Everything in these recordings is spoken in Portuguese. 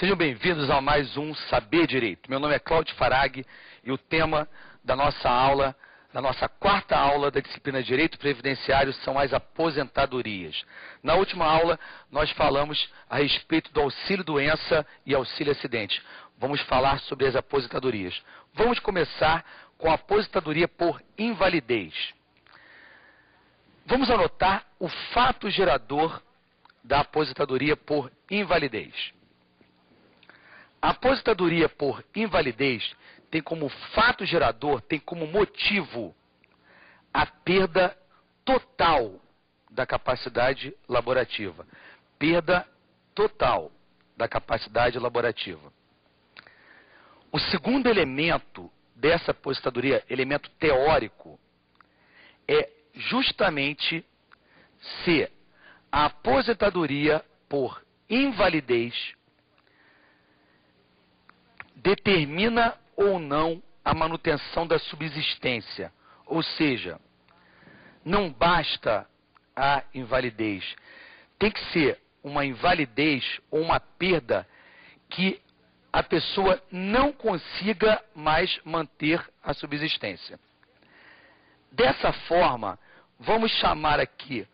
Sejam bem-vindos a mais um Saber Direito. Meu nome é Cláudio Farag e o tema da nossa aula, da nossa quarta aula da disciplina Direito Previdenciário são as aposentadorias. Na última aula, nós falamos a respeito do auxílio-doença e auxílio-acidente. Vamos falar sobre as aposentadorias. Vamos começar com a aposentadoria por invalidez. Vamos anotar o fato gerador da aposentadoria por invalidez. A aposentadoria por invalidez tem como fato gerador, tem como motivo a perda total da capacidade laborativa. Perda total da capacidade laborativa. O segundo elemento dessa aposentadoria, elemento teórico, é justamente se a aposentadoria por invalidez determina ou não a manutenção da subsistência. Ou seja, não basta a invalidez. Tem que ser uma invalidez ou uma perda que a pessoa não consiga mais manter a subsistência. Dessa forma, vamos chamar aqui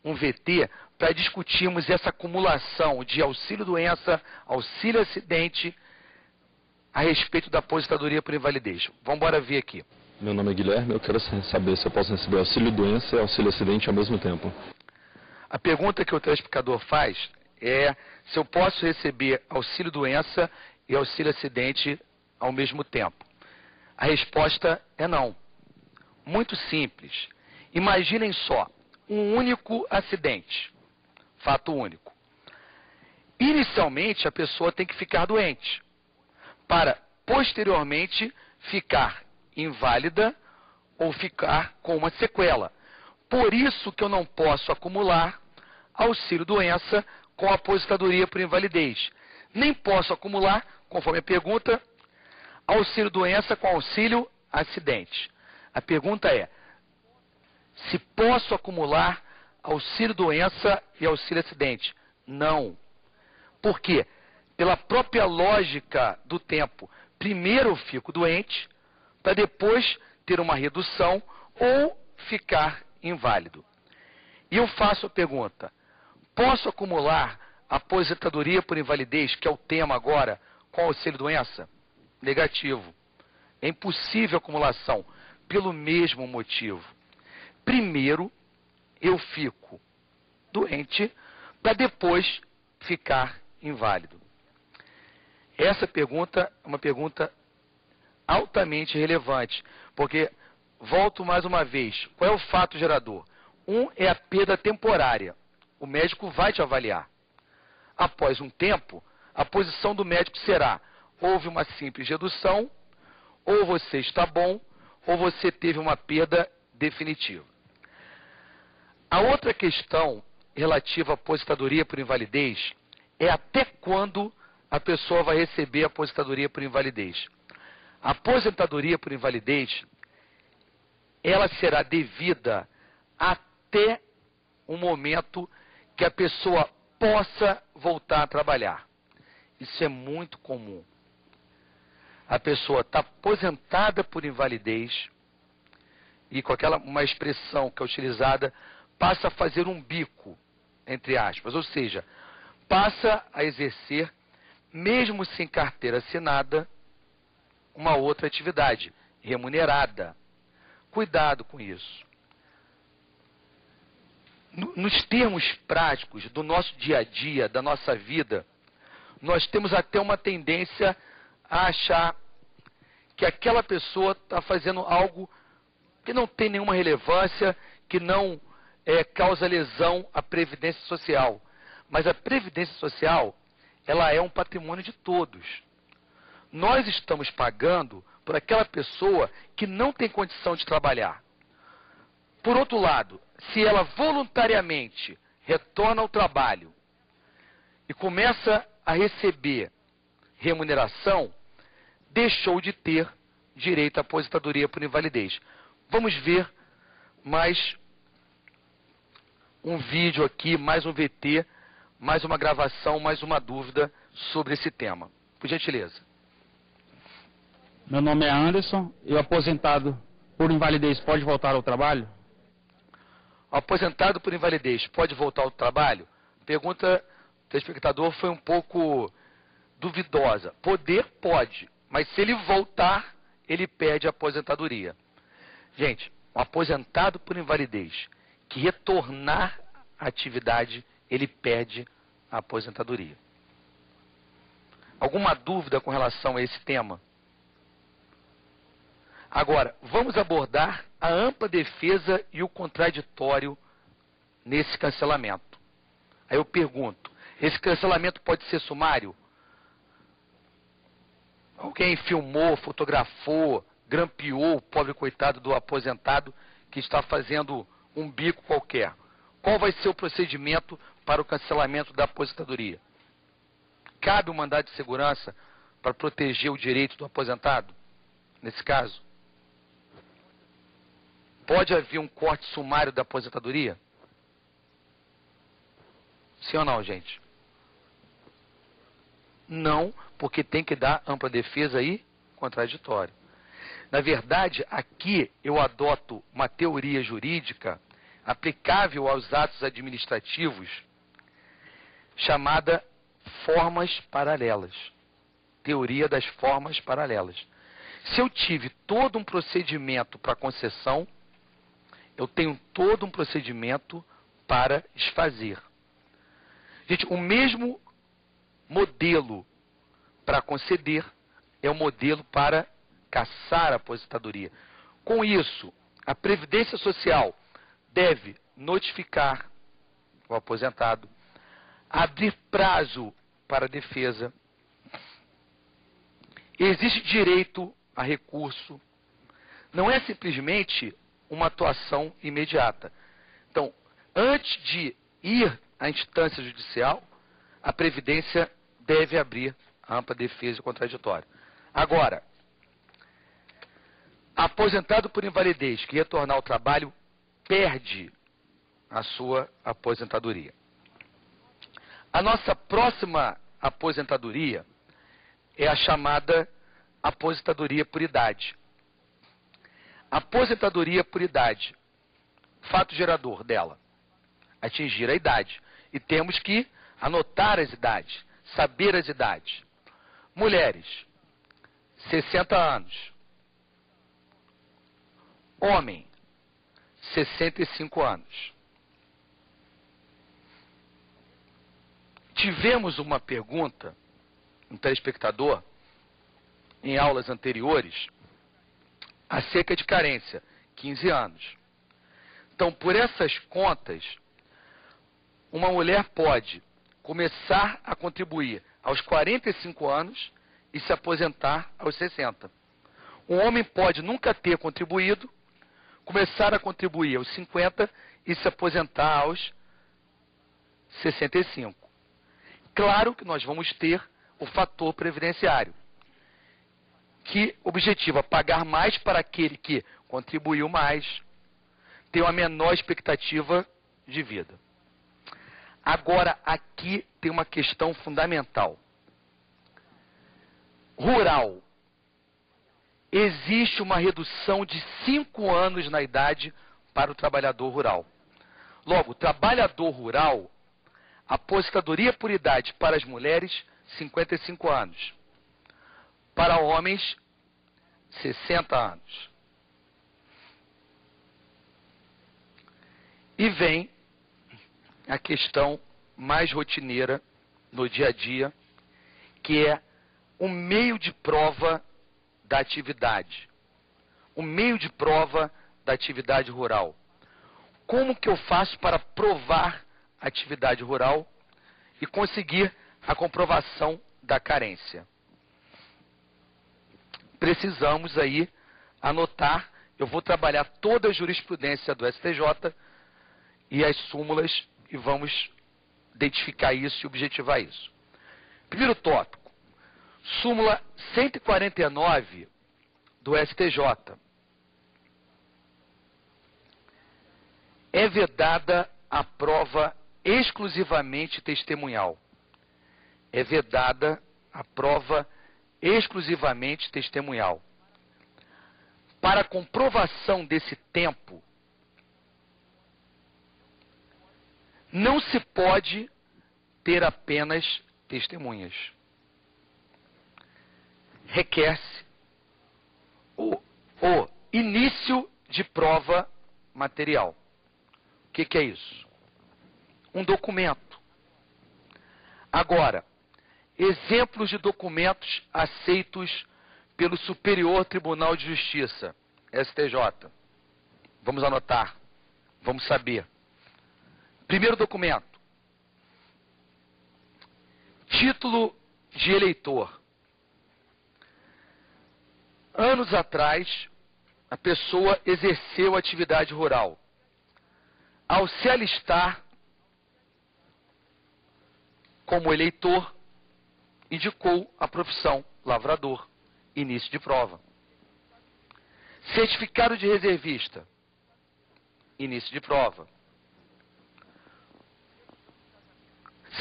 um VT para discutirmos essa acumulação de auxílio-doença, auxílio-acidente, a respeito da aposentadoria por invalidez. Vamos embora ver aqui. Meu nome é Guilherme, eu quero saber se eu posso receber auxílio-doença e auxílio-acidente ao mesmo tempo. A pergunta que o telespectador faz é se eu posso receber auxílio-doença e auxílio-acidente ao mesmo tempo. A resposta é não. Muito simples. Imaginem só, um único acidente. Fato único. Inicialmente, a pessoa tem que ficar doente, para posteriormente ficar inválida ou ficar com uma sequela. Por isso que eu não posso acumular auxílio-doença com aposentadoria por invalidez. Nem posso acumular, conforme a pergunta, auxílio-doença com auxílio-acidente. A pergunta é, se posso acumular auxílio-doença e auxílio-acidente? Não. Por quê? Pela própria lógica do tempo. Primeiro eu fico doente, para depois ter uma redução ou ficar inválido. E eu faço a pergunta, posso acumular aposentadoria por invalidez, que é o tema agora, com auxílio-doença? Negativo. É impossível acumulação, pelo mesmo motivo. Primeiro eu fico doente, para depois ficar inválido. Essa pergunta é uma pergunta altamente relevante, porque, volto mais uma vez, qual é o fato gerador? Um é a perda temporária. O médico vai te avaliar. Após um tempo, a posição do médico será: houve uma simples redução, ou você está bom, ou você teve uma perda definitiva. A outra questão relativa à aposentadoria por invalidez é até quando a pessoa vai receber a aposentadoria por invalidez. A aposentadoria por invalidez, ela será devida até o momento que a pessoa possa voltar a trabalhar. Isso é muito comum. A pessoa está aposentada por invalidez e com uma expressão que é utilizada, passa a fazer um bico, entre aspas, ou seja, passa a exercer, mesmo sem carteira assinada, uma outra atividade remunerada. Cuidado com isso. Nos termos práticos do nosso dia a dia, da nossa vida, nós temos até uma tendência a achar que aquela pessoa está fazendo algo que não tem nenhuma relevância, que não causa lesão à Previdência Social. Mas a Previdência Social, ela é um patrimônio de todos. Nós estamos pagando por aquela pessoa que não tem condição de trabalhar. Por outro lado, se ela voluntariamente retorna ao trabalho e começa a receber remuneração, deixou de ter direito à aposentadoria por invalidez. Vamos ver mais um vídeo aqui, mais um VT, mais uma gravação, mais uma dúvida sobre esse tema. Por gentileza. Meu nome é Anderson. E o aposentado por invalidez pode voltar ao trabalho? O aposentado por invalidez pode voltar ao trabalho? Pergunta do telespectador foi um pouco duvidosa. Poder pode, mas se ele voltar, ele perde a aposentadoria. Gente, o aposentado por invalidez que retornar à atividade, ele perde a aposentadoria. Alguma dúvida com relação a esse tema? Agora, vamos abordar a ampla defesa e o contraditório nesse cancelamento. Aí eu pergunto, esse cancelamento pode ser sumário? Alguém filmou, fotografou, grampeou o pobre coitado do aposentado que está fazendo um bico qualquer. Qual vai ser o procedimento para o cancelamento da aposentadoria? Cabe um mandado de segurança para proteger o direito do aposentado, nesse caso? Pode haver um corte sumário da aposentadoria? Sim ou não, gente? Não, porque tem que dar ampla defesa e contraditório. Na verdade, aqui eu adoto uma teoria jurídica aplicável aos atos administrativos chamada formas paralelas. Teoria das formas paralelas. Se eu tive todo um procedimento para concessão, eu tenho todo um procedimento para desfazer. Gente, o mesmo modelo para conceder é o modelo para cassar a aposentadoria. Com isso, a Previdência Social deve notificar o aposentado, abrir prazo para a defesa, existe direito a recurso, não é simplesmente uma atuação imediata. Então, antes de ir à instância judicial, a Previdência deve abrir a ampla defesa e contraditório. Agora, aposentado por invalidez que retornar ao trabalho perde a sua aposentadoria. A nossa próxima aposentadoria é a chamada aposentadoria por idade. Aposentadoria por idade. Fato gerador dela: atingir a idade. E temos que anotar as idades, saber as idades. Mulheres, 60 anos. Homem, 65 anos. Tivemos uma pergunta, um telespectador, em aulas anteriores, acerca de carência, 15 anos. Então, por essas contas, uma mulher pode começar a contribuir aos 45 anos e se aposentar aos 60. Um homem pode nunca ter contribuído, começar a contribuir aos 50 e se aposentar aos 65. Claro que nós vamos ter o fator previdenciário, que objetiva pagar mais para aquele que contribuiu mais, tem uma menor expectativa de vida. Agora, aqui tem uma questão fundamental. Rural. Existe uma redução de 5 anos na idade para o trabalhador rural. Logo, trabalhador rural, aposentadoria por idade para as mulheres, 55 anos. Para homens, 60 anos. E vem a questão mais rotineira no dia a dia, que é o meio de prova da atividade. O meio de prova da atividade rural. Como que eu faço para provar a atividade rural e conseguir a comprovação da carência? Precisamos aí anotar, eu vou trabalhar toda a jurisprudência do STJ e as súmulas e vamos identificar isso e objetivar isso. Primeiro tópico, súmula 149 do STJ. É vedada a prova exclusivamente testemunhal. é vedada a prova exclusivamente testemunhal. Para comprovação desse tempo, não se pode ter apenas testemunhas. Requer-se o início de prova material. O que é isso? Um documento. Agora, exemplos de documentos aceitos pelo Superior Tribunal de Justiça, STJ. Vamos anotar, vamos saber. Primeiro documento. Título de eleitor. Anos atrás, a pessoa exerceu atividade rural. Ao se alistar como eleitor, indicou a profissão lavrador. Início de prova. Certificado de reservista. Início de prova.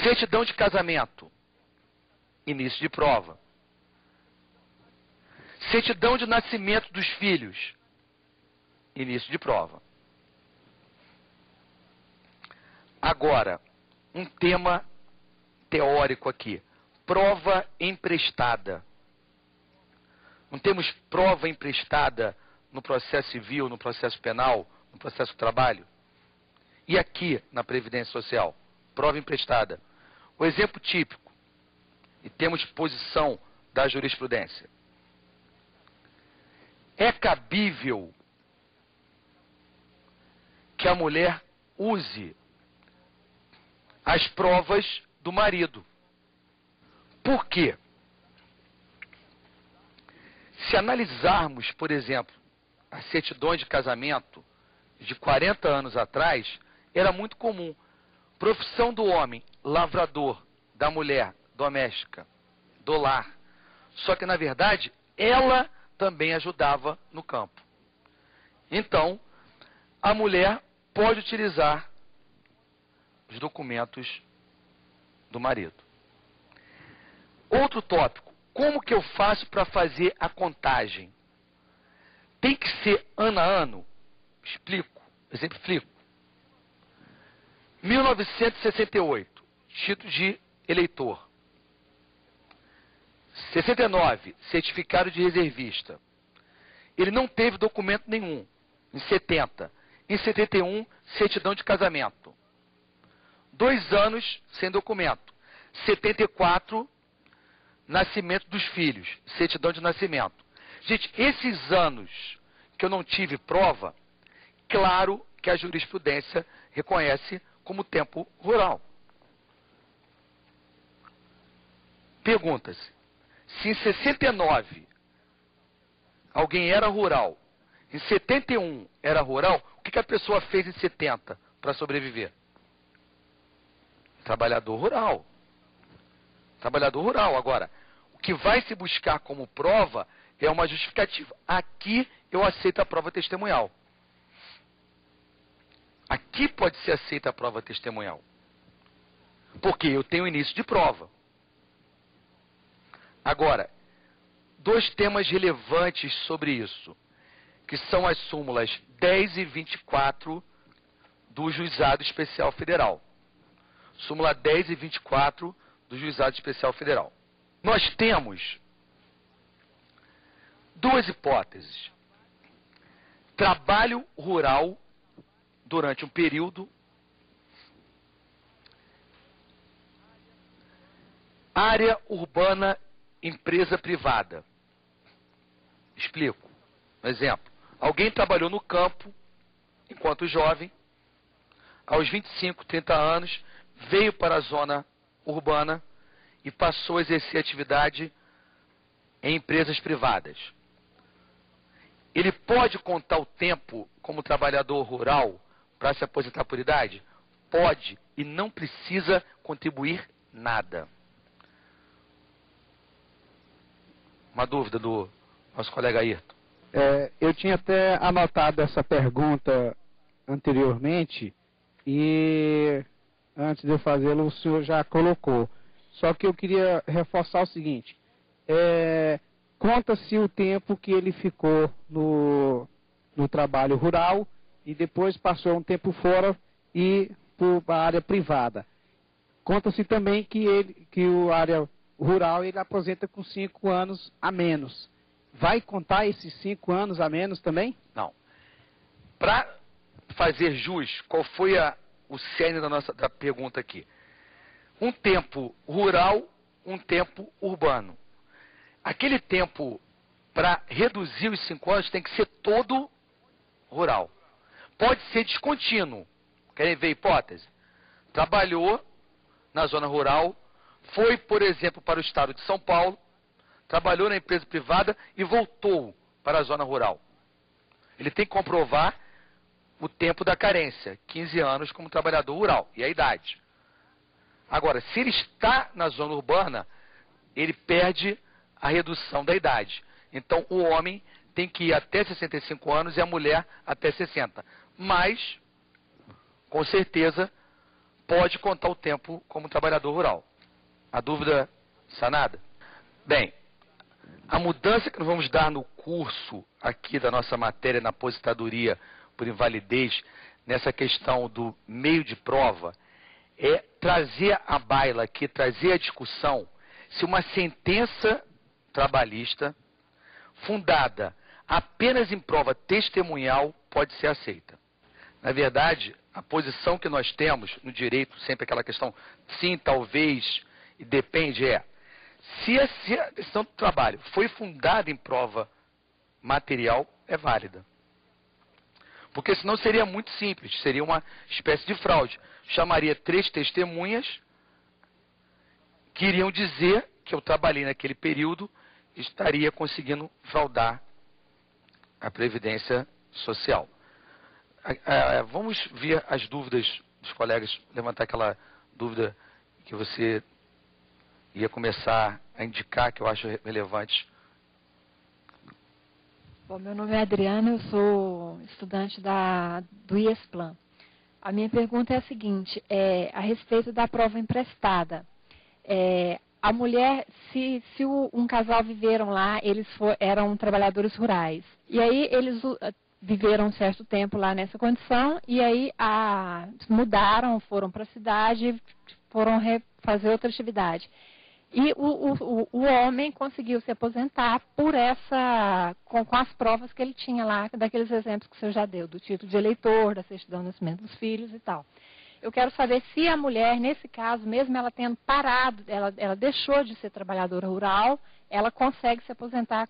Certidão de casamento. Início de prova. Certidão de nascimento dos filhos. Início de prova. Agora, um tema teórico aqui. Prova emprestada. Não temos prova emprestada no processo civil, no processo penal, no processo do trabalho? E aqui, na Previdência Social? Prova emprestada. O exemplo típico, e temos posição da jurisprudência. É cabível que a mulher use as provas do marido. Por quê? Se analisarmos, por exemplo, as certidões de casamento de 40 anos atrás, era muito comum. Profissão do homem, lavrador, da mulher, doméstica, do lar. Só que, na verdade, ela também ajudava no campo. Então, a mulher pode utilizar os documentos do marido. Outro tópico. Como que eu faço para fazer a contagem? Tem que ser ano a ano? Explico, exemplifico. 1968, título de eleitor. 69, certificado de reservista. Ele não teve documento nenhum. Em 70. Em 71, certidão de casamento. 2 anos sem documento. 74, nascimento dos filhos, certidão de nascimento. Gente, esses anos que eu não tive prova, claro que a jurisprudência reconhece como tempo rural. Pergunta-se, se em 69 alguém era rural, em 71 era rural, o que a pessoa fez em 70 para sobreviver? Trabalhador rural. Trabalhador rural. Agora, o que vai se buscar como prova é uma justificativa. Aqui eu aceito a prova testemunhal. Aqui pode ser aceita a prova testemunhal. Porque eu tenho início de prova. Agora, 2 temas relevantes sobre isso, que são as súmulas 10 e 24 do Juizado Especial Federal. Súmula 10 e 24 do Juizado Especial Federal. Nós temos 2 hipóteses. Trabalho rural durante um período. Área urbana, empresa privada. Explico. Um exemplo. Alguém trabalhou no campo enquanto jovem. Aos 25, 30 anos, veio para a zona urbana e passou a exercer atividade em empresas privadas. Ele pode contar o tempo como trabalhador rural para se aposentar por idade? Pode, e não precisa contribuir nada. Uma dúvida do nosso colega Ayrton. Eu tinha até anotado essa pergunta anteriormente e antes de eu fazê-la o senhor já colocou Só que eu queria reforçar o seguinte, conta-se o tempo que ele ficou no trabalho rural e depois passou um tempo fora e para a área privada. Conta-se também que o área rural ele aposenta com 5 anos a menos. Vai contar esses 5 anos a menos também? Não. Para fazer jus, qual foi o cerne da pergunta aqui? Um tempo rural, um tempo urbano. Aquele tempo, para reduzir os 5 anos, tem que ser todo rural. Pode ser descontínuo. Querem ver a hipótese? Trabalhou na zona rural, foi, por exemplo, para o estado de São Paulo, trabalhou na empresa privada e voltou para a zona rural. Ele tem que comprovar o tempo da carência, 15 anos como trabalhador rural, e a idade. Agora, se ele está na zona urbana, ele perde a redução da idade. Então, o homem tem que ir até 65 anos e a mulher até 60. Mas, com certeza, pode contar o tempo como trabalhador rural. A dúvida sanada? Bem, a mudança que nós vamos dar no curso aqui da nossa matéria na aposentadoria por invalidez, nessa questão do meio de prova, é trazer à baila aqui, trazer a discussão se uma sentença trabalhista fundada apenas em prova testemunhal pode ser aceita. Na verdade, a posição que nós temos no direito, sempre aquela questão sim, talvez e depende, se a decisão do trabalho foi fundada em prova material, é válida. Porque senão seria muito simples, seria uma espécie de fraude. Chamaria 3 testemunhas que iriam dizer que eu trabalhei naquele período e estaria conseguindo fraudar a Previdência Social. Vamos ver as dúvidas dos colegas, levantar aquela dúvida que você ia começar a indicar, que eu acho relevante. Bom, meu nome é Adriana, eu sou estudante do IESPLAN. A minha pergunta é a seguinte, a respeito da prova emprestada. A mulher, se um casal viveram lá, eles eram trabalhadores rurais. E aí eles viveram um certo tempo lá nessa condição, e aí mudaram, foram para a cidade, foram fazer outra atividade. E o homem conseguiu se aposentar por com as provas que ele tinha lá, daqueles exemplos que o senhor já deu, do título de eleitor, da certidão de nascimento dos filhos e tal. Eu quero saber se a mulher, nesse caso, mesmo ela tendo parado, ela deixou de ser trabalhadora rural, ela consegue se aposentar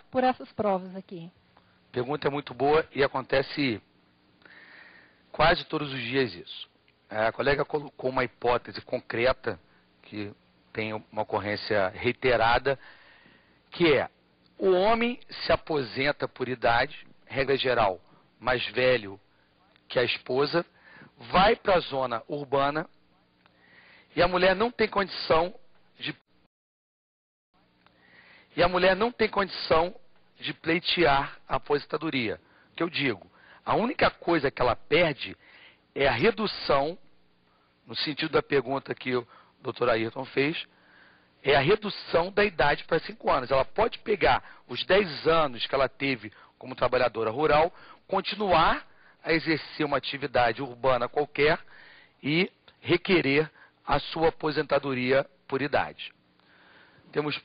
por essas provas aqui. Pergunta é muito boa e acontece quase todos os dias isso. A colega colocou uma hipótese concreta, que tem uma ocorrência reiterada, que é: o homem se aposenta por idade, regra geral, mais velho que a esposa, vai para a zona urbana e a mulher não tem condição de pleitear a aposentadoria. Que eu digo, a única coisa que ela perde é a redução, no sentido da pergunta que o Dr. Ayrton fez, é a redução da idade para 5 anos. Ela pode pegar os 10 anos que ela teve como trabalhadora rural, continuar a exercer uma atividade urbana qualquer e requerer a sua aposentadoria por idade. Temos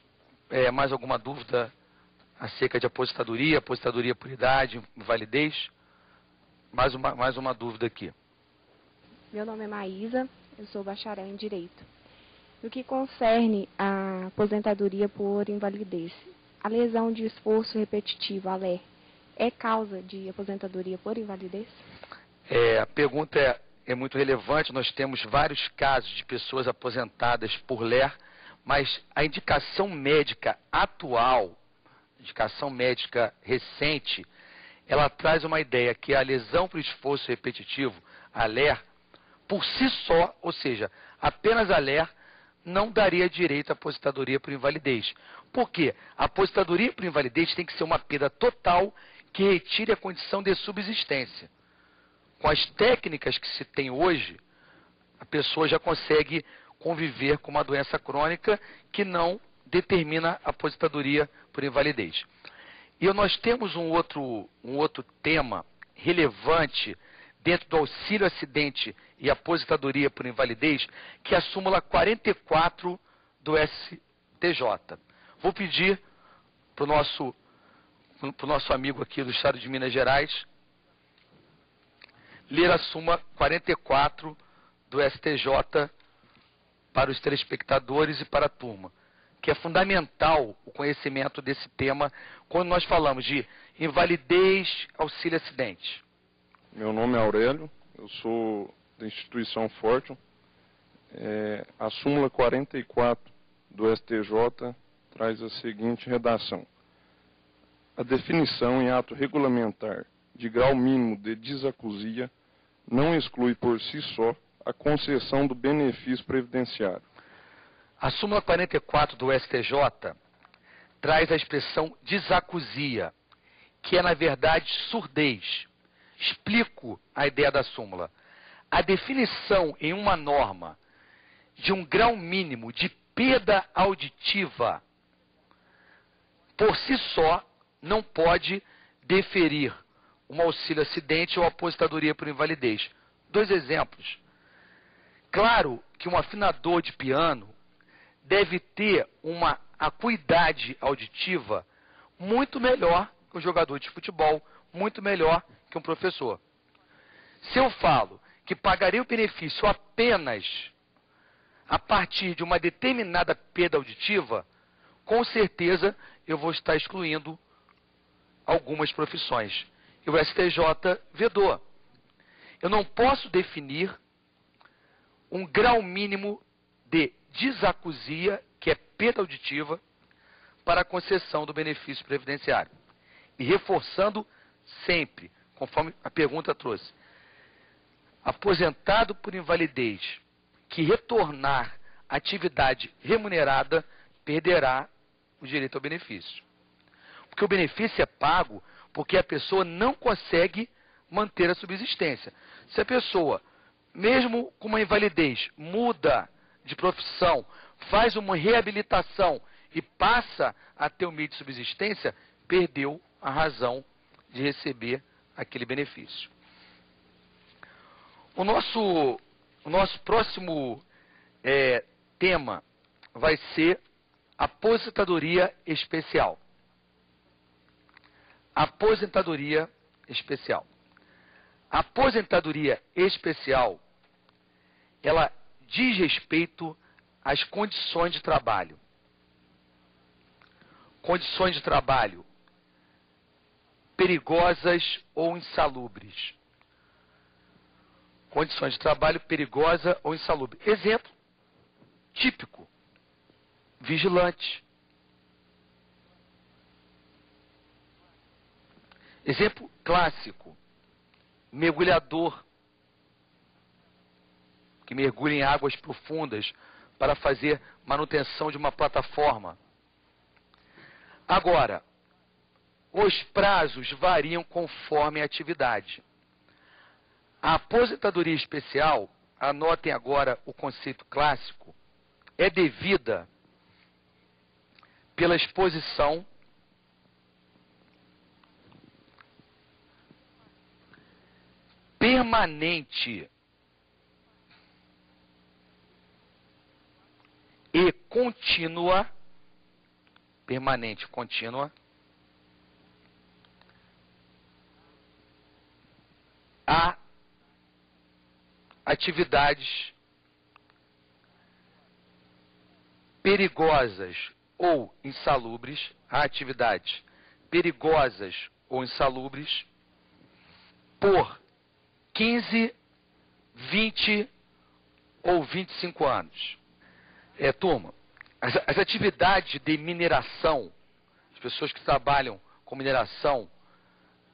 mais alguma dúvida acerca de aposentadoria por idade, invalidez? Mais uma dúvida aqui. Meu nome é Maísa, eu sou bacharel em Direito. No que concerne a aposentadoria por invalidez, a lesão de esforço repetitivo, a LER, é causa de aposentadoria por invalidez? A pergunta é muito relevante. Nós temos vários casos de pessoas aposentadas por LER, mas a indicação médica atual, indicação médica recente, ela traz uma ideia que a lesão por esforço repetitivo, a LER, por si só, ou seja, apenas a LER, não daria direito à aposentadoria por invalidez. Por quê? A aposentadoria por invalidez tem que ser uma perda total que retire a condição de subsistência. Com as técnicas que se tem hoje, a pessoa já consegue conviver com uma doença crônica que não determina a aposentadoria por invalidez. E nós temos um outro tema relevante dentro do auxílio acidente e aposentadoria por invalidez, que é a súmula 44 do STJ. Vou pedir para o nosso amigo aqui do estado de Minas Gerais ler a súmula 44 do STJ para os telespectadores e para a turma, que é fundamental o conhecimento desse tema quando nós falamos de invalidez, auxílio acidente. Meu nome é Aurélio, eu sou da instituição Fortune. A súmula 44 do STJ traz a seguinte redação: a definição em ato regulamentar de grau mínimo de disacusia não exclui por si só a concessão do benefício previdenciário. A súmula 44 do STJ traz a expressão disacusia, que é, na verdade, surdez. Explico a ideia da súmula. A definição em uma norma de um grau mínimo de perda auditiva, por si só, não pode deferir um auxílio acidente ou aposentadoria por invalidez. 2 exemplos. Claro que um afinador de piano deve ter uma acuidade auditiva muito melhor que um jogador de futebol, muito melhor que um professor. Se eu falo que pagarei o benefício apenas a partir de uma determinada perda auditiva, com certeza eu vou estar excluindo algumas profissões. E o STJ vedou. Eu não posso definir um grau mínimo de disacusia, que é perda auditiva, para a concessão do benefício previdenciário. E reforçando sempre, conforme a pergunta trouxe, aposentado por invalidez que retornar à atividade remunerada perderá o direito ao benefício. Porque o benefício é pago porque a pessoa não consegue manter a subsistência. Se a pessoa, mesmo com uma invalidez, muda de profissão, faz uma reabilitação e passa a ter um meio de subsistência, perdeu a razão de receber aquele benefício. O nosso próximo tema vai ser aposentadoria especial. Aposentadoria especial. A aposentadoria especial, ela diz respeito às condições de trabalho. Condições de trabalho perigosas ou insalubres. Condições de trabalho perigosa ou insalubre. Exemplo típico: vigilante. Exemplo clássico: mergulhador, que mergulha em águas profundas para fazer manutenção de uma plataforma. Agora, os prazos variam conforme a atividade. A aposentadoria especial, anotem agora o conceito clássico, é devida pela exposição permanente e contínua, permanente e contínua, a atividades perigosas ou insalubres, a atividades perigosas ou insalubres, por 15, 20 ou 25 anos. Turma, as atividades de mineração, as pessoas que trabalham com mineração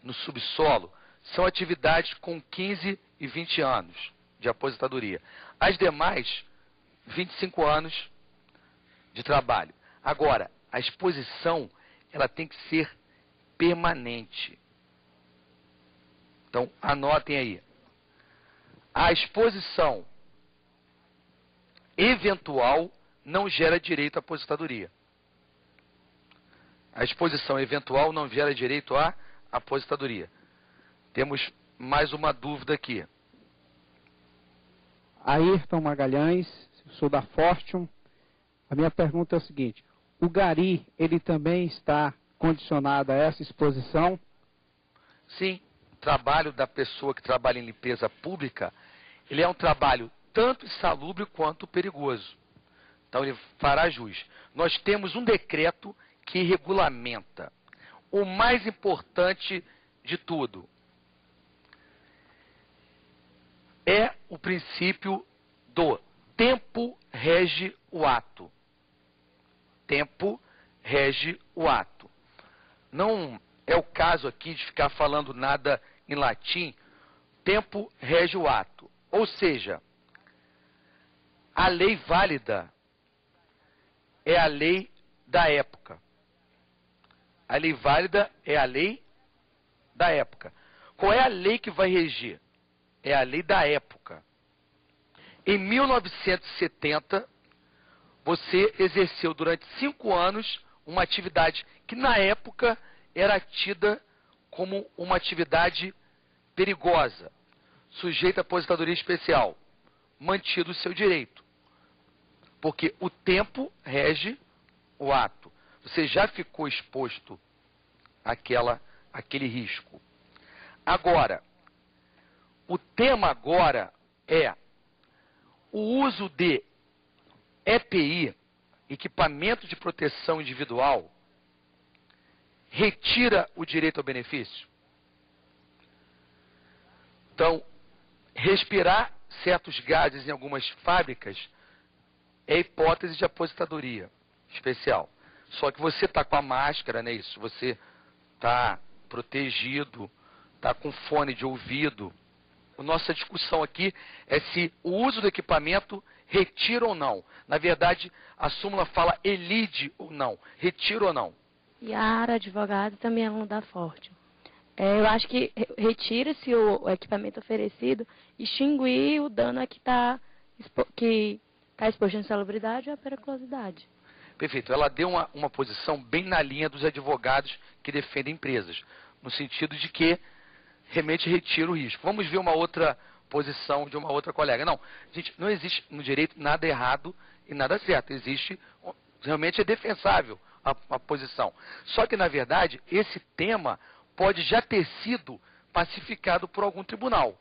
no subsolo, são atividades com 15 e 20 anos de aposentadoria. As demais, 25 anos de trabalho. Agora, a exposição, ela tem que ser permanente. Então, anotem aí. A exposição eventual não gera direito à aposentadoria. A exposição eventual não gera direito à aposentadoria. Temos mais uma dúvida aqui. Ayrton Magalhães, sou da Fortune. A minha pergunta é a seguinte: o GARI, ele também está condicionado a essa exposição? Sim, o trabalho da pessoa que trabalha em limpeza pública, ele é um trabalho tanto insalubre quanto perigoso. Então ele fará jus. Nós temos um decreto que regulamenta o mais importante de tudo. É o princípio do tempo rege o ato. Tempo rege o ato. Não é o caso aqui de ficar falando nada em latim. Tempo rege o ato. Ou seja, a lei válida é a lei da época. A lei válida é a lei da época. Qual é a lei que vai regir? É a lei da época. Em 1970, você exerceu durante 5 anos uma atividade que na época era tida como uma atividade perigosa, sujeita à aposentadoria especial. Mantido o seu direito. Porque o tempo rege o ato. Você já ficou exposto àquele risco. Agora, o tema agora é o uso de EPI, equipamento de proteção individual, retira o direito ao benefício? Então, respirar certos gases em algumas fábricas é hipótese de aposentadoria especial. Só que você está com a máscara, né? Isso, você está protegido, está com fone de ouvido. A nossa discussão aqui é se o uso do equipamento retira ou não. Na verdade, a súmula fala elide ou não, retira ou não. Yara, advogado, também aluno da Forte. Eu acho que retira-se o equipamento oferecido, extinguir o dano que está exposto à insalubridade ou à periculosidade. Perfeito. Ela deu uma posição bem na linha dos advogados que defendem empresas, no sentido de que realmente retira o risco. Vamos ver uma outra posição de uma outra colega. Não, gente, não existe no direito nada errado e nada certo. Existe, realmente é defensável a posição. Só que, na verdade, esse tema pode já ter sido pacificado por algum tribunal.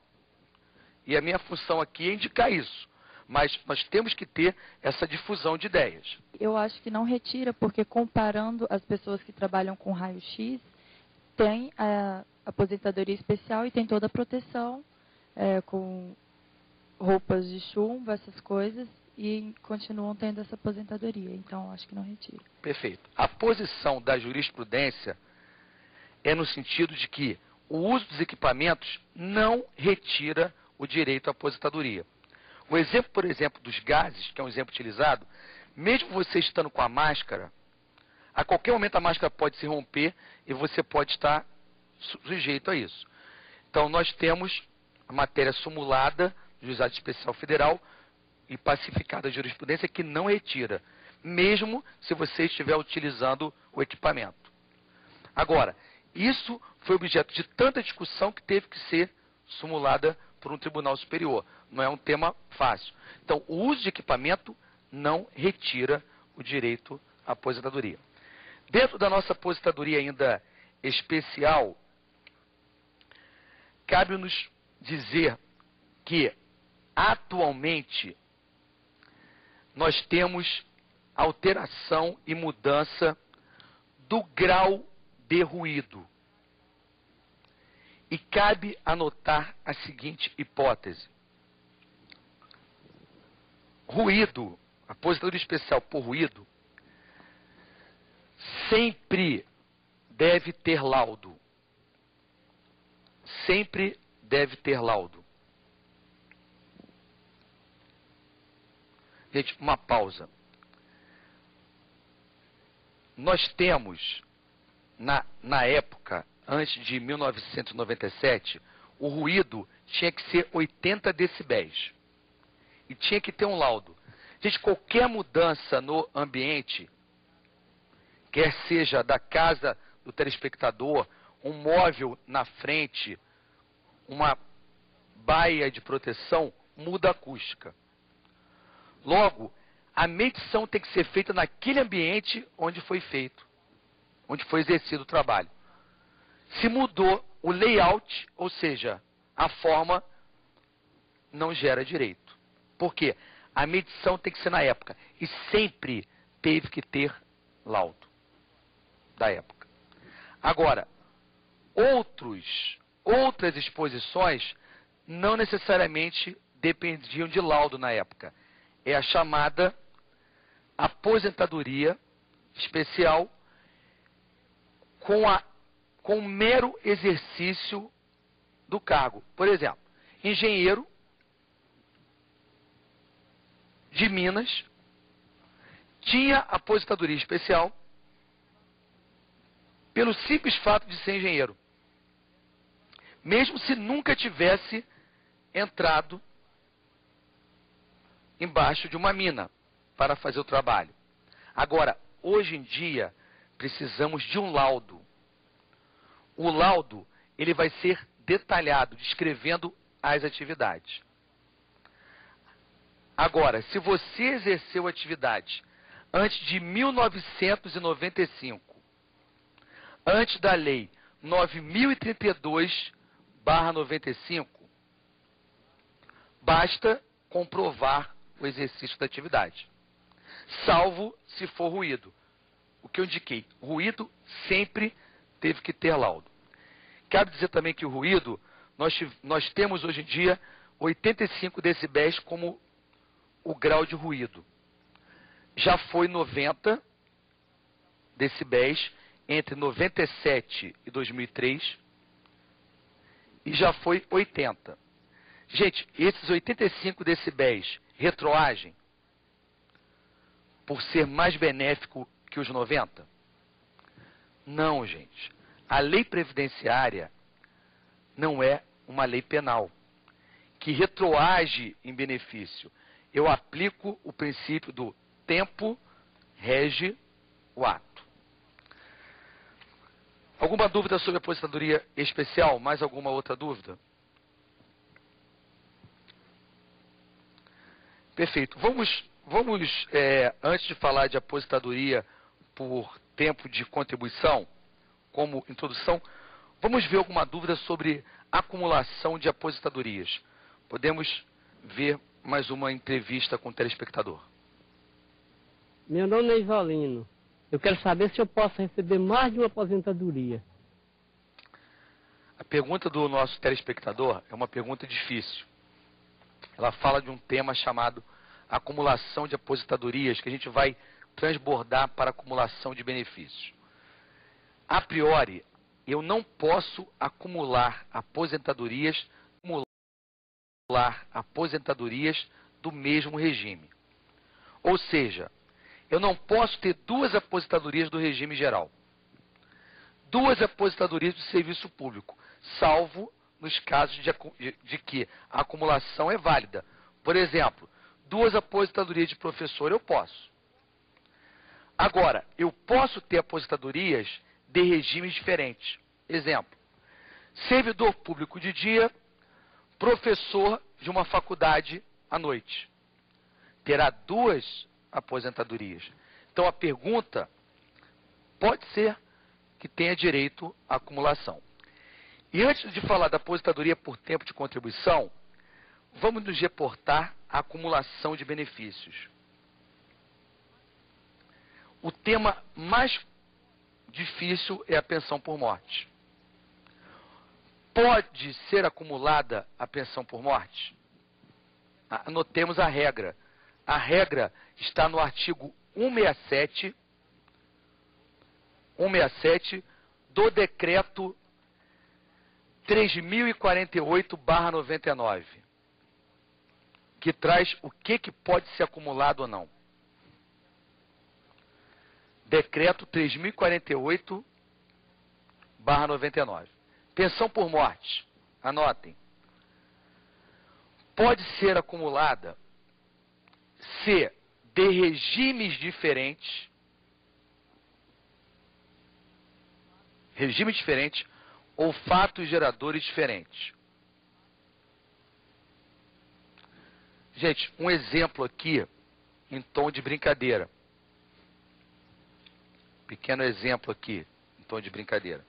E a minha função aqui é indicar isso. Mas nós temos que ter essa difusão de ideias. Eu acho que não retira, porque comparando as pessoas que trabalham com raio-x, tem a aposentadoria especial e tem toda a proteção, com roupas de chumbo, essas coisas, e continuam tendo essa aposentadoria. Então, acho que não retira. Perfeito. A posição da jurisprudência é no sentido de que o uso dos equipamentos não retira o direito à aposentadoria. O exemplo, por exemplo, dos gases, que é um exemplo utilizado, mesmo você estando com a máscara, a qualquer momento a máscara pode se romper e você pode estar sujeito a isso. Então, nós temos a matéria sumulada do Juizado Especial Federal e pacificada a jurisprudência que não retira, mesmo se você estiver utilizando o equipamento. Agora, isso foi objeto de tanta discussão que teve que ser sumulada por um tribunal superior. Não é um tema fácil. Então, o uso de equipamento não retira o direito à aposentadoria. Dentro da nossa aposentadoria ainda especial, cabe-nos dizer que, atualmente, nós temos alteração e mudança do grau de ruído. E cabe anotar a seguinte hipótese. Ruído, aposentadoria especial por ruído, sempre deve ter laudo. Sempre deve ter laudo. Gente, uma pausa. Nós temos, na época, antes de 1997, o ruído tinha que ser 80 decibéis. E tinha que ter um laudo. Gente, qualquer mudança no ambiente, quer seja da casa do telespectador, um móvel na frente, uma baia de proteção, muda a acústica. Logo, a medição tem que ser feita naquele ambiente onde foi feito, onde foi exercido o trabalho. Se mudou o layout, ou seja, a forma, não gera direito. Por quê? A medição tem que ser na época. E sempre teve que ter laudo da época. Agora, outras exposições não necessariamente dependiam de laudo na época. É a chamada aposentadoria especial com o mero exercício do cargo. Por exemplo, engenheiro de Minas tinha aposentadoria especial pelo simples fato de ser engenheiro, mesmo se nunca tivesse entrado embaixo de uma mina para fazer o trabalho. Agora, hoje em dia, precisamos de um laudo. O laudo, ele vai ser detalhado, descrevendo as atividades. Agora, se você exerceu atividade antes de 1995, antes da lei 9.032/95, basta comprovar o exercício da atividade, salvo se for ruído. O que eu indiquei, ruído sempre teve que ter laudo. Cabe dizer também que o ruído, nós temos hoje em dia 85 decibéis como o grau de ruído. Já foi 90 decibéis entre 97 e 2003 e já foi 80. Gente, esses 85 decibéis retroagem por ser mais benéfico que os 90? Não, gente. A lei previdenciária não é uma lei penal que retroage em benefício. Eu aplico o princípio do tempo rege o ato. Alguma dúvida sobre a aposentadoria especial? Mais alguma outra dúvida? Perfeito. Vamos antes de falar de aposentadoria por tempo de contribuição, como introdução, vamos ver alguma dúvida sobre acumulação de aposentadorias. Podemos ver mais uma entrevista com o telespectador. Meu nome é Isolino. Eu quero saber se eu posso receber mais de uma aposentadoria. A pergunta do nosso telespectador é uma pergunta difícil. Ela fala de um tema chamado acumulação de aposentadorias, que a gente vai transbordar para acumulação de benefícios. A priori, eu não posso acumular aposentadorias do mesmo regime. Ou seja, eu não posso ter duas aposentadorias do regime geral, duas aposentadorias do serviço público, salvo nos casos de que a acumulação é válida. Por exemplo, duas aposentadorias de professor eu posso. Agora, eu posso ter aposentadorias de regimes diferentes. Exemplo, servidor público de dia, professor de uma faculdade à noite. Terá duas aposentadorias. Então a pergunta pode ser que tenha direito à acumulação. E antes de falar da aposentadoria por tempo de contribuição, vamos nos reportar à acumulação de benefícios. O tema mais difícil é a pensão por morte. Pode ser acumulada a pensão por morte? Anotemos a regra. A regra está no artigo 167 do decreto 3048/99, que traz o que pode ser acumulado ou não. Decreto 3048/99. Pensão por morte, anotem. Pode ser acumulada se de regimes diferentes, ou fatos geradores diferentes. Gente, um exemplo aqui em tom de brincadeira. Pequeno exemplo aqui em tom de brincadeira.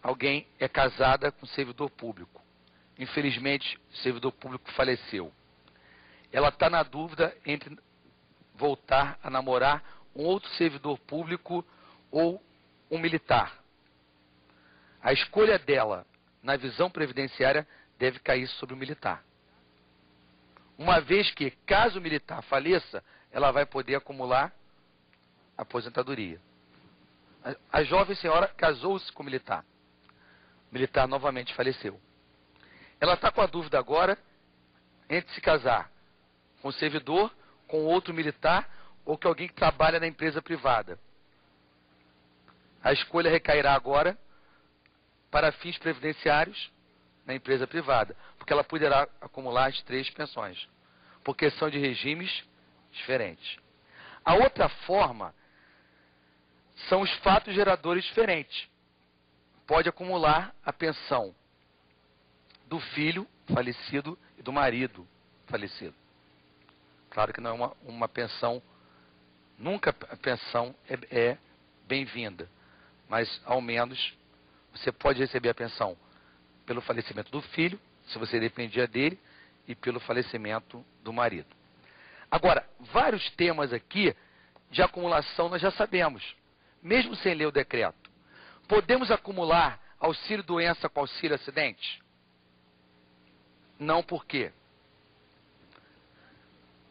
Alguém é casada com um servidor público. Infelizmente, o servidor público faleceu. Ela está na dúvida entre voltar a namorar um outro servidor público ou um militar. A escolha dela, na visão previdenciária, deve cair sobre o militar. Uma vez que, caso o militar faleça, ela vai poder acumular aposentadoria. A jovem senhora casou-se com o militar. O militar novamente faleceu. Ela está com a dúvida agora entre se casar com o servidor, com outro militar ou com alguém que trabalha na empresa privada. A escolha recairá agora para fins previdenciários na empresa privada, porque ela poderá acumular as 3 pensões, porque são de regimes diferentes. A outra forma são os fatos geradores diferentes. Pode acumular a pensão do filho falecido e do marido falecido. Claro que não é uma pensão, nunca a pensão é bem-vinda, mas ao menos você pode receber a pensão pelo falecimento do filho, se você dependia dele, e pelo falecimento do marido. Agora, vários temas aqui de acumulação nós já sabemos, mesmo sem ler o decreto. Podemos acumular auxílio-doença com auxílio-acidente? Não, por quê?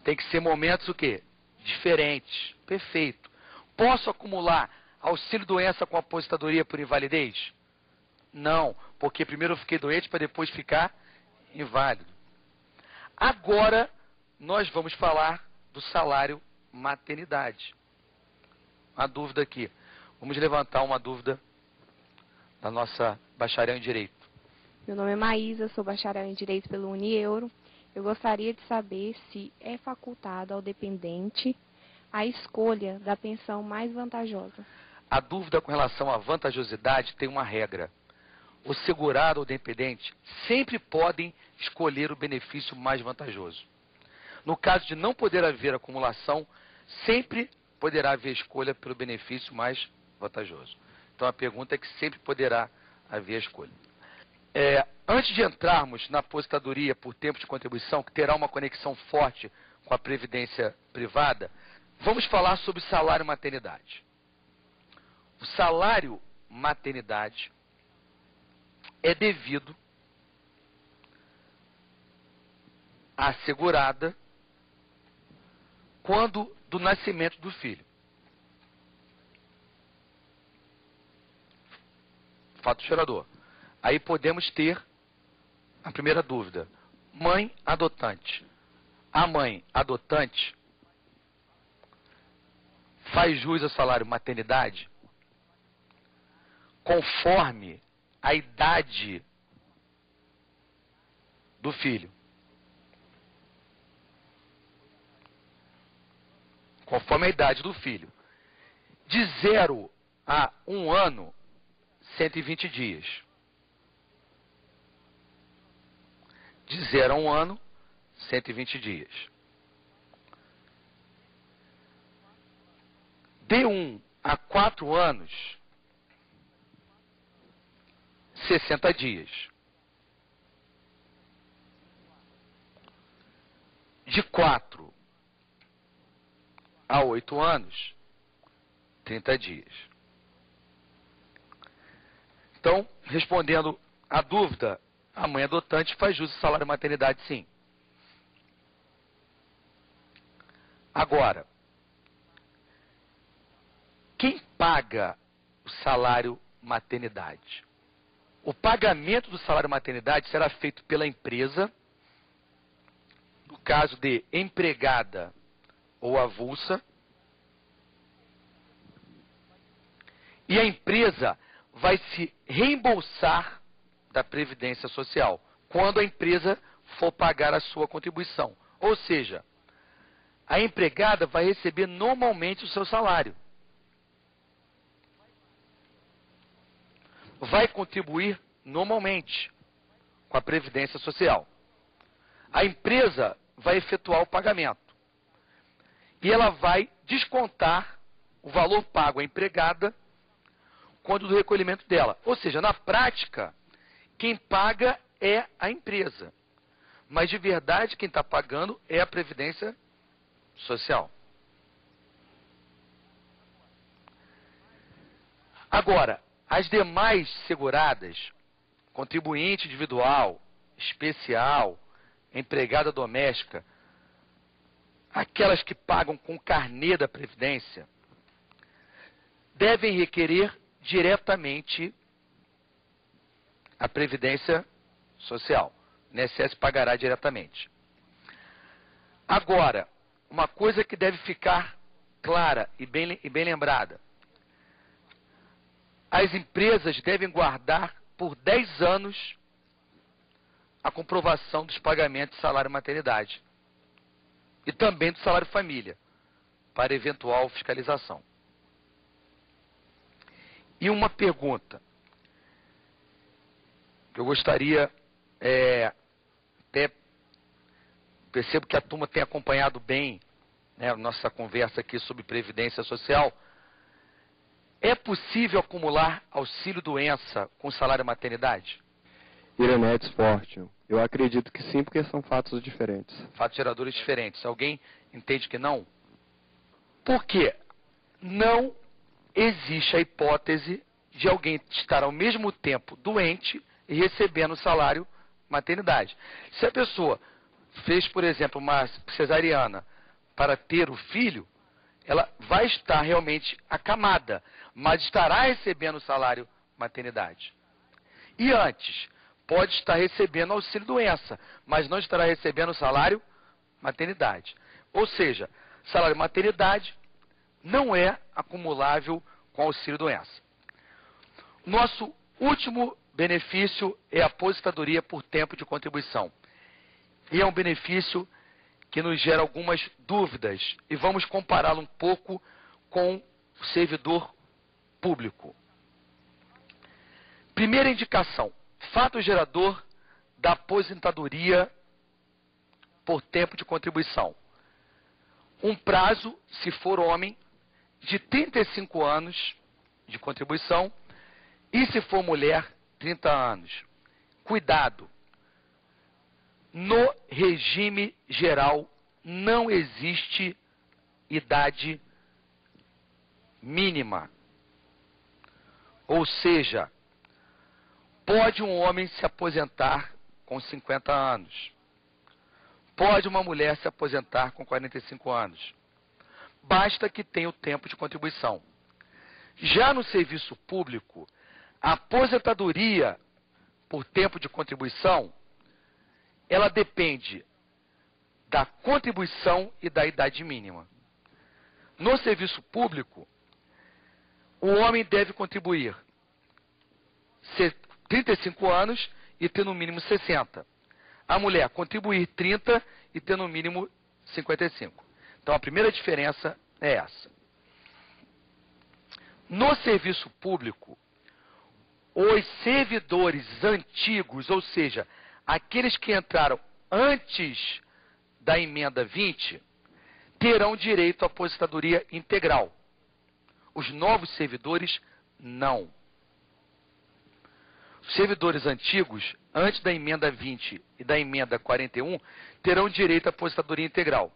Tem que ser momentos o quê? Diferentes. Perfeito. Posso acumular auxílio-doença com aposentadoria por invalidez? Não, porque primeiro eu fiquei doente para depois ficar inválido. Agora, nós vamos falar do salário maternidade. Uma dúvida aqui. Vamos levantar uma dúvida da nossa bacharel em Direito. Meu nome é Maísa, sou bacharel em Direito pelo Unieuro. Eu gostaria de saber se é facultado ao dependente a escolha da pensão mais vantajosa. A dúvida com relação à vantajosidade tem uma regra. O segurado ou o dependente sempre podem escolher o benefício mais vantajoso. No caso de não poder haver acumulação, sempre poderá haver escolha pelo benefício mais vantajoso. Então a pergunta é que sempre poderá haver a escolha. Antes de entrarmos na aposentadoria por tempo de contribuição, que terá uma conexão forte com a previdência privada, vamos falar sobre salário maternidade. O salário maternidade é devido à segurada quando do nascimento do filho. Fato gerador. Aí podemos ter a primeira dúvida. Mãe adotante. A mãe adotante faz jus ao salário maternidade conforme a idade do filho. Conforme a idade do filho. De 0 a 1 ano, 120 dias. De 0 a 1 ano, 120 dias. De 1 a 4 anos, 60 dias. De 4 a 8 anos, 30 dias. Então, respondendo à dúvida, a mãe adotante faz jus ao salário maternidade, sim. Agora, quem paga o salário maternidade? O pagamento do salário maternidade será feito pela empresa, no caso de empregada ou avulsa, e a empresa vai se reembolsar da Previdência Social, quando a empresa for pagar a sua contribuição. Ou seja, a empregada vai receber normalmente o seu salário. Vai contribuir normalmente com a Previdência Social. A empresa vai efetuar o pagamento. E ela vai descontar o valor pago à empregada quando do recolhimento dela. Ou seja, na prática, quem paga é a empresa. Mas de verdade, quem está pagando é a Previdência Social. Agora, as demais seguradas, contribuinte individual, especial, empregada doméstica, aquelas que pagam com carnê da Previdência, devem requerer diretamente a Previdência Social. O INSS pagará diretamente. Agora, uma coisa que deve ficar clara e bem lembrada. As empresas devem guardar por 10 anos a comprovação dos pagamentos de salário maternidade e também do salário família, para eventual fiscalização. E uma pergunta que eu gostaria, até percebo que a turma tem acompanhado bem, né, a nossa conversa aqui sobre Previdência Social. É possível acumular auxílio-doença com salário maternidade? Irenetes Forte. Eu acredito que sim, porque são fatos diferentes. Fatos geradores diferentes. Alguém entende que não? Porque não existe a hipótese de alguém estar ao mesmo tempo doente e recebendo salário maternidade. Se a pessoa fez, por exemplo, uma cesariana para ter o filho, ela vai estar realmente acamada, mas estará recebendo o salário maternidade. E antes, pode estar recebendo auxílio-doença, mas não estará recebendo o salário maternidade. Ou seja, salário maternidade não é acumulável com auxílio-doença. Nosso último benefício é a aposentadoria por tempo de contribuição. E é um benefício que nos gera algumas dúvidas e vamos compará-lo um pouco com o servidor público. Primeira indicação, fato gerador da aposentadoria por tempo de contribuição. Um prazo, se for homem, de 35 anos de contribuição e se for mulher, 30 anos. Cuidado! No regime geral, não existe idade mínima. Ou seja, pode um homem se aposentar com 50 anos. Pode uma mulher se aposentar com 45 anos. Basta que tenha o tempo de contribuição. Já no serviço público, a aposentadoria por tempo de contribuição, ela depende da contribuição e da idade mínima. No serviço público, o homem deve contribuir 35 anos e ter no mínimo 60. A mulher contribuir 30 e ter no mínimo 55. Então a primeira diferença é essa. No serviço público, os servidores antigos, ou seja, aqueles que entraram antes da emenda 20, terão direito à aposentadoria integral. Os novos servidores, não. Os servidores antigos, antes da emenda 20 e da emenda 41, terão direito à aposentadoria integral,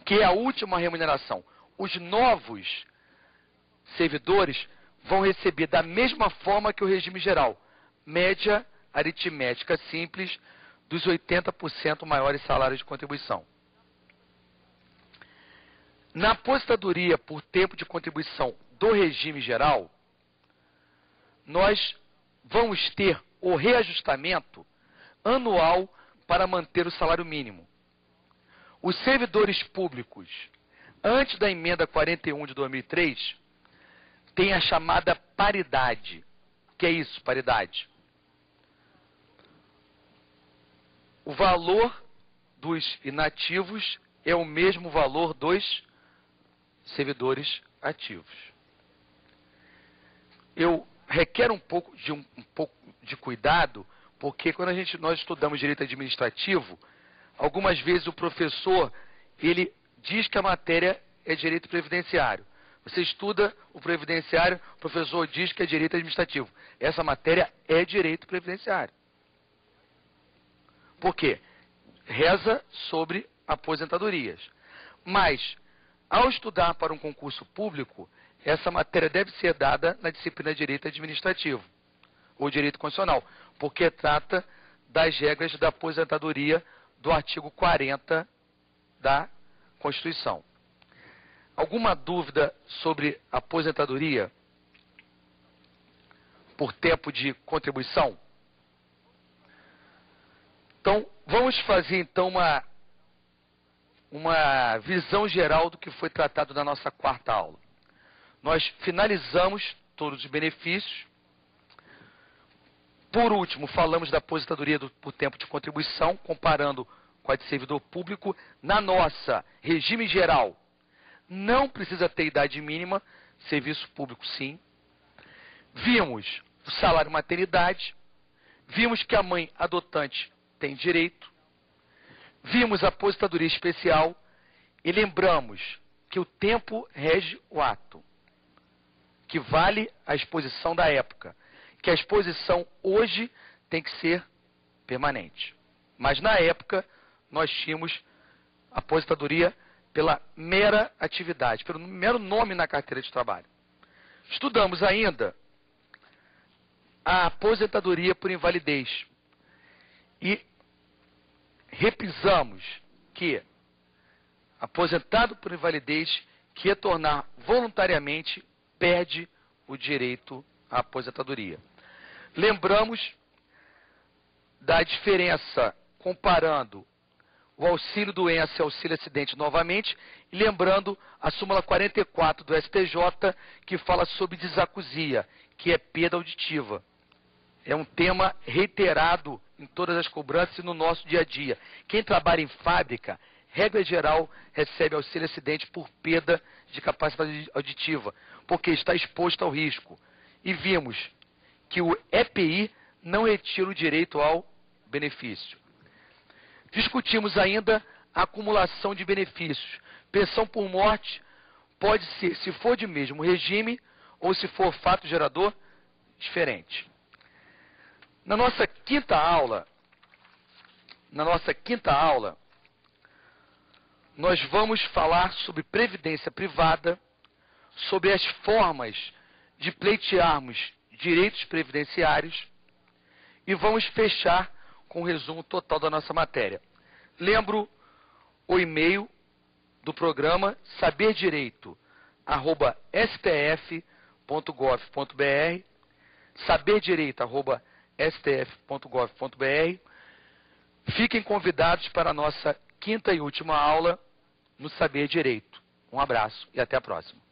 que é a última remuneração. Os novos servidores vão receber da mesma forma que o regime geral, média aritmética simples dos 80% maiores salários de contribuição. Na aposentadoria por tempo de contribuição do regime geral, nós vamos ter o reajustamento anual para manter o salário mínimo. Os servidores públicos, antes da emenda 41 de 2003, têm a chamada paridade. O que é isso, paridade? o valor dos inativos é o mesmo valor dos servidores ativos. Eu requero um pouco de cuidado, porque quando nós estudamos direito administrativo, algumas vezes o professor, ele diz que a matéria é direito previdenciário. Você estuda o previdenciário, o professor diz que é direito administrativo. Essa matéria é direito previdenciário. Por quê? Reza sobre aposentadorias. Mas, ao estudar para um concurso público, essa matéria deve ser dada na disciplina de direito administrativo ou direito constitucional, porque trata das regras da aposentadoria do artigo 40 da Constituição. Alguma dúvida sobre aposentadoria por tempo de contribuição? Então, vamos fazer então uma visão geral do que foi tratado na nossa quarta aula. Nós finalizamos todos os benefícios. Por último, falamos da aposentadoria por tempo de contribuição, comparando com a de servidor público. Na nossa regime geral, não precisa ter idade mínima, serviço público sim. Vimos o salário maternidade, vimos que a mãe adotante tem direito, vimos a aposentadoria especial e lembramos que o tempo rege o ato, que vale a exposição da época, que a exposição hoje tem que ser permanente. Mas na época nós tínhamos aposentadoria pela mera atividade, pelo mero nome na carteira de trabalho. Estudamos ainda a aposentadoria por invalidez e repisamos que aposentado por invalidez que retornar voluntariamente perde o direito à aposentadoria. Lembramos da diferença comparando o auxílio doença e auxílio acidente novamente, e lembrando a súmula 44 do STJ, que fala sobre desacusia, que é perda auditiva. É um tema reiterado em todas as cobranças e no nosso dia a dia. Quem trabalha em fábrica, regra geral, recebe auxílio acidente por perda de capacidade auditiva, porque está exposto ao risco. E vimos que o EPI não retira o direito ao benefício. Discutimos ainda a acumulação de benefícios. Pensão por morte pode ser, se for de mesmo regime, ou se for fato gerador, diferente. Na nossa quinta aula, nós vamos falar sobre previdência privada, sobre as formas de pleitearmos direitos previdenciários e vamos fechar com o resumo total da nossa matéria. Lembro o e-mail do programa saberdireito@stf.gov.br, saberdireito@stf.gov.br. Fiquem convidados para a nossa quinta e última aula no Saber Direito. Um abraço e até a próxima.